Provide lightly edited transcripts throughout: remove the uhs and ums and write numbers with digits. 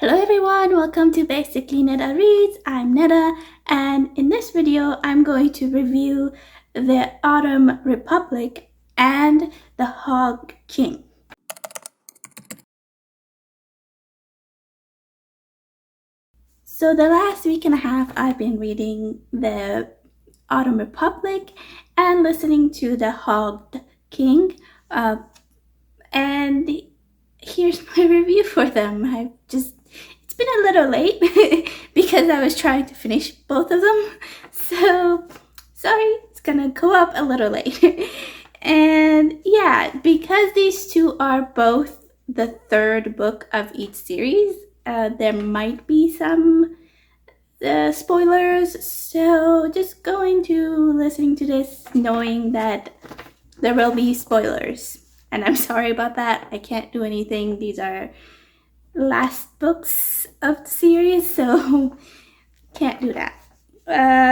Hello everyone, welcome to Basically Neda Reads. I'm Neda, and in this video I'm going to review The Autumn Republic and The Hog King. So the last week and a half I've been reading The Autumn Republic and listening to The Hog King, and here's my review for them. It's been a little late because I was trying to finish both of them, so sorry, it's gonna go up a little late. And yeah, because these two are both the third book of each series, there might be some spoilers, so just going to listening to this knowing that there will be spoilers, and I'm sorry about that. I can't do anything. These are last books of the series, so can't do that.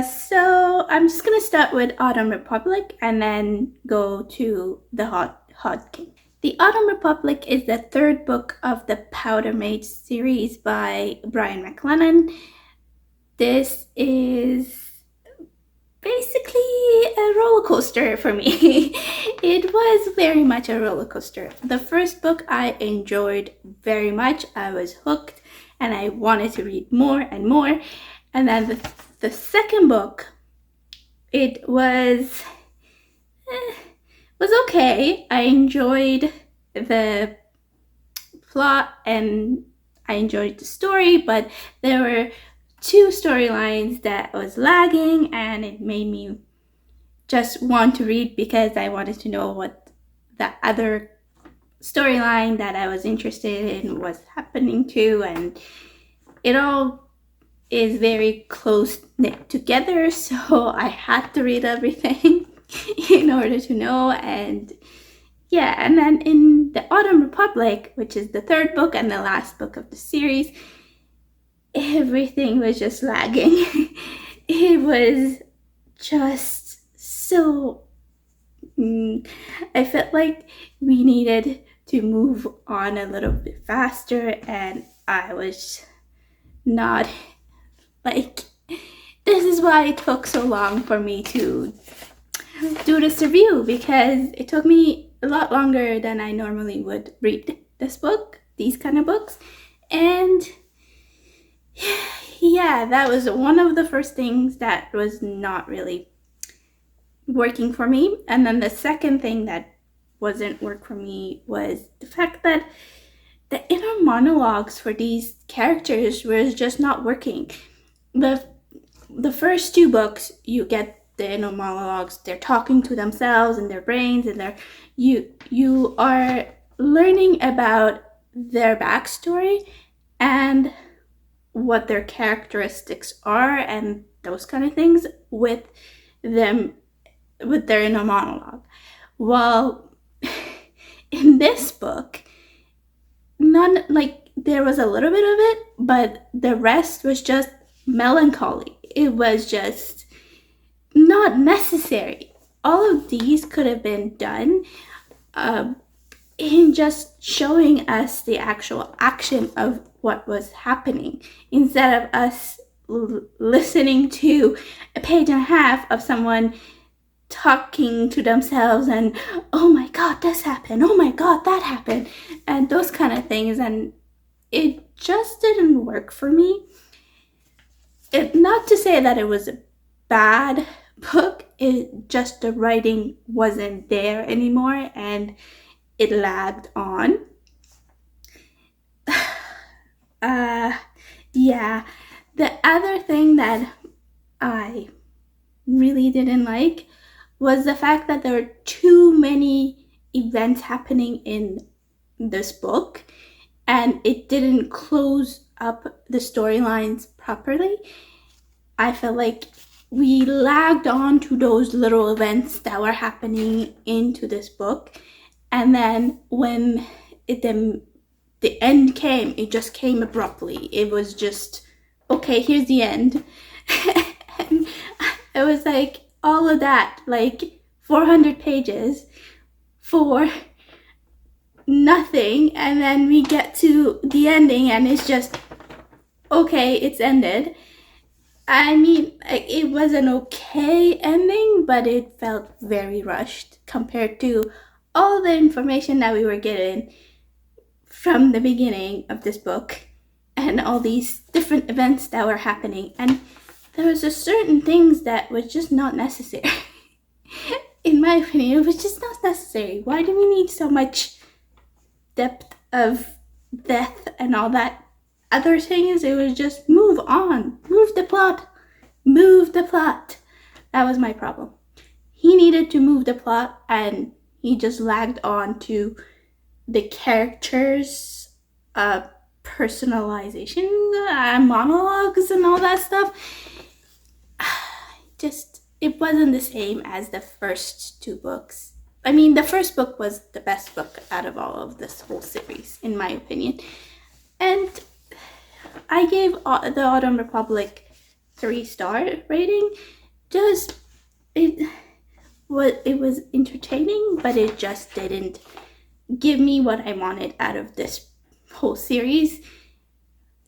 So I'm just gonna start with Autumn Republic and then go to the Hog King. The Autumn Republic is the third book of the Powder Mage series by McClellan. This is basically a roller coaster for me. It was very much a roller coaster. The first book I enjoyed very much. I was hooked and I wanted to read more and more. And then the second book, it was okay. I enjoyed the plot and I enjoyed the story, but there were two storylines that was lagging, and it made me just want to read because I wanted to know what the other storyline that I was interested in was happening to, and it all is very close knit together, so I had to read everything in order to know. And yeah, and then in the Autumn Republic, which is the third book and the last book of the series, everything was just lagging. It was just so I felt like we needed to move on a little bit faster, and I was not like, this is why it took so long for me to do this review, because it took me a lot longer than I normally would read these kind of books. And yeah, that was one of the first things that was not really working for me. And then the second thing that wasn't work for me was the fact that the inner monologues for these characters was just not working. The first two books, you get the inner monologues. They're talking to themselves in their brains, and you are learning about their backstory and what their characteristics are and those kind of things with their inner monologue. Well, in this book, there was a little bit of it, but the rest was just melancholy. It was just not necessary. All of these could have been done in just showing us the actual action of what was happening, instead of us listening to a page and a half of someone talking to themselves and, oh my god, this happened, oh my god, that happened, and those kind of things. And it just didn't work for me. Not to say that it was a bad book, it just, the writing wasn't there anymore and it lagged on. Yeah, the other thing that I really didn't like was the fact that there were too many events happening in this book and it didn't close up the storylines properly. I felt like we lagged on to those little events that were happening into this book, and then when the end came, it just came abruptly. It was just, okay, here's the end. And it was like all of that, like 400 pages for nothing, and then we get to the ending and it's just okay, it's ended. I mean, it was an okay ending, but it felt very rushed compared to all the information that we were getting from the beginning of this book and all these different events that were happening. And there was just certain things that was just not necessary. In my opinion, it was just not necessary. Why do we need so much depth of death and all that other things? It was just move on, move the plot. That was my problem. He needed to move the plot, and he just lagged on to the characters' personalization, monologues, and all that stuff. Just, it wasn't the same as the first two books. I mean, the first book was the best book out of all of this whole series, in my opinion. And I gave the Autumn Republic 3-star rating. Just, it was entertaining, but it just didn't give me what I wanted out of this whole series.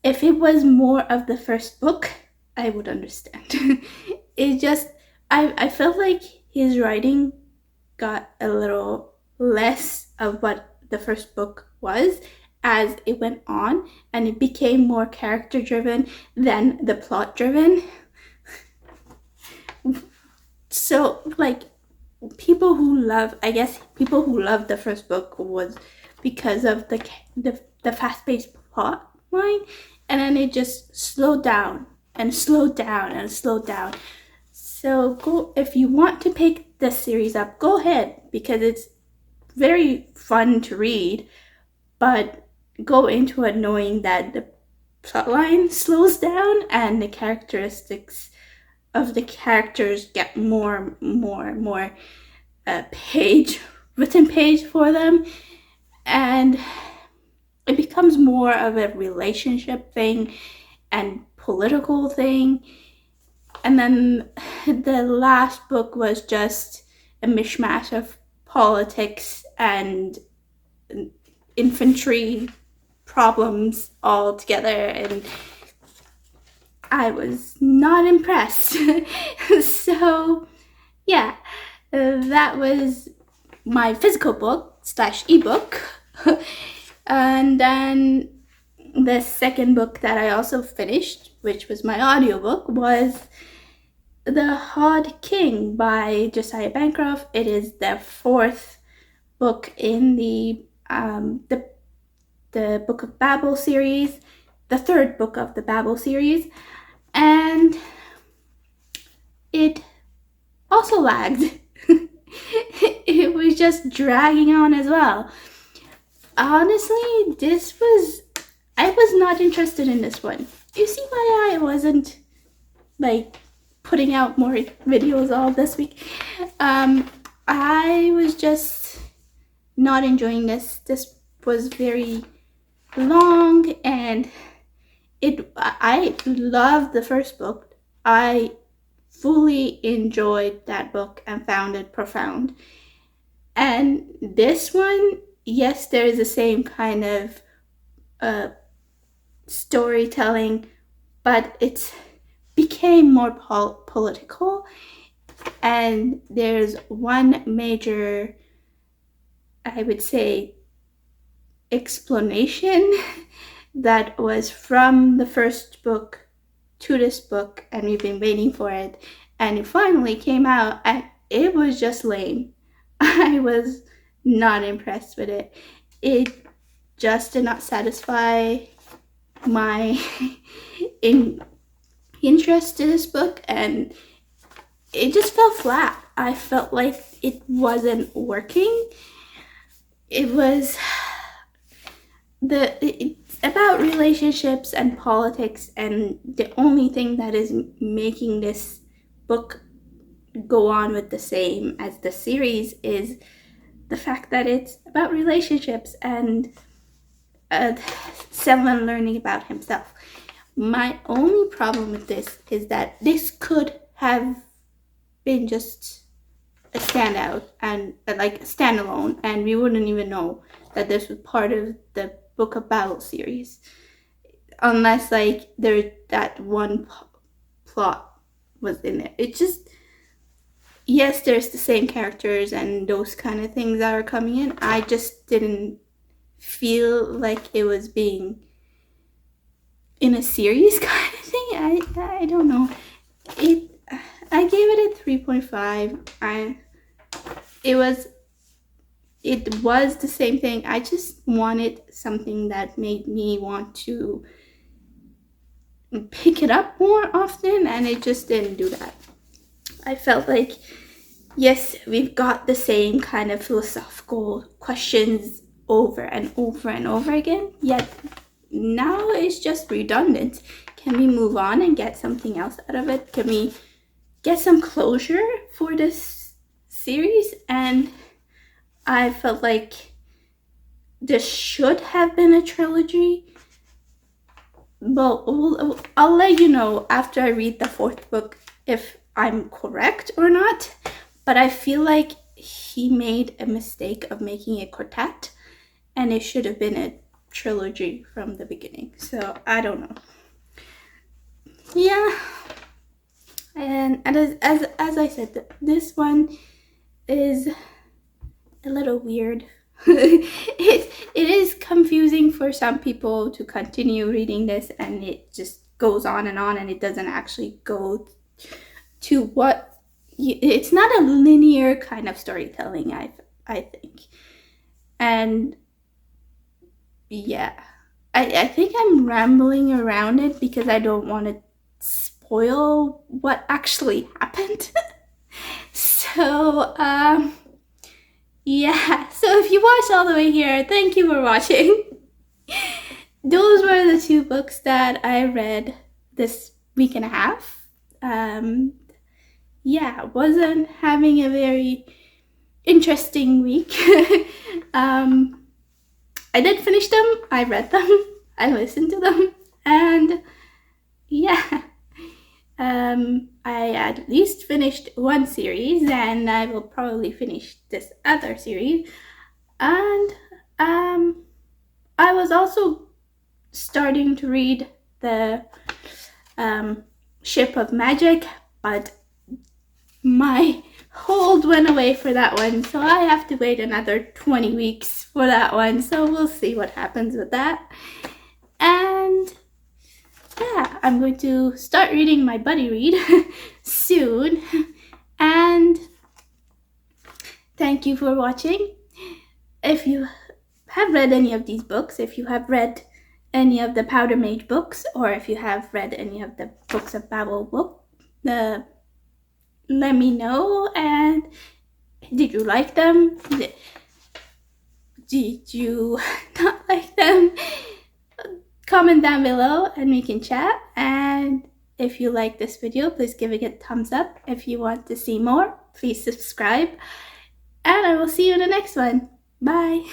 If it was more of the first book, I would understand. It just, I felt like his writing got a little less of what the first book was as it went on, and it became more character driven than the plot driven. So, like, people who love the first book was because of the fast-paced plot line, and then it just slowed down and slowed down and slowed down. So go, if you want to pick this series up, go ahead, because it's very fun to read, but go into it knowing that the plotline slows down and the characteristics of the characters get more written page for them, and it becomes more of a relationship thing and political thing. And then the last book was just a mishmash of politics and infantry problems all together, and I was not impressed. So yeah, that was my physical book / ebook. And then the second book that I also finished, which was my audiobook, was The Hod King by Josiah Bancroft. It is the fourth book in the Book of Babel series, the third book of the Babel series, and it also lagged. It was just dragging on as well. Honestly, I was not interested in this one. You see why I wasn't like putting out more videos all this week? I was just not enjoying this. This was very long, and I loved the first book. I fully enjoyed that book and found it profound. And this one, yes, there is the same kind of storytelling, but it became more political, and there's one major, I would say, explanation that was from the first book to this book, and we've been waiting for it, and it finally came out, and it was just lame. I was not impressed with it. It just did not satisfy my interest in this book, and it just fell flat. I felt like it wasn't working. It was it's about relationships and politics, and the only thing that is making this book go on with the same as the series is the fact that it's about relationships and someone learning about himself. My only problem with this is that this could have been just a standout and like a standalone, and we wouldn't even know that this was part of the Book of Babel series. unless like there that one plot was in there. It just, yes, there's the same characters and those kind of things that are coming in. I just didn't feel like it was being in a series kind of thing. I don't know. I gave it a 3.5. It was the same thing. I just wanted something that made me want to pick it up more often, and it just didn't do that. I felt like, yes, we've got the same kind of philosophical questions over and over and over again, yet now it's just redundant. Can we move on and get something else out of it? Can we get some closure for this series? And I felt like this should have been a trilogy. Well, I'll let you know after I read the fourth book if I'm correct or not. But I feel like he made a mistake of making a quartet, and it should have been a trilogy from the beginning. So I don't know. Yeah. And as I said, this one is a little weird. it is confusing for some people to continue reading this, and it just goes on, and it doesn't actually go to what it's not a linear kind of storytelling, I think. And yeah, I think I'm rambling around it because I don't want to spoil what actually happened. So yeah, so if you watched all the way here, thank you for watching. Those were the two books that I read this week and a half. Yeah, wasn't having a very interesting week. I did finish them, I read them, I listened to them, and yeah, I at least finished one series, and I will probably finish this other series. And I was also starting to read the Ship of Magic, but my hold went away for that one, so I have to wait another 20 weeks for that one, so we'll see what happens with that. And yeah, I'm going to start reading my buddy read soon. And thank you for watching. If you have read any of these books, if you have read any of the Powder Mage books, or if you have read any of the Books of Babel book, let me know. And did you like them? Did you not like them? Comment down below and we can chat. And if you like this video, please give it a thumbs up. If you want to see more, please subscribe. And I will see you in the next one. Bye.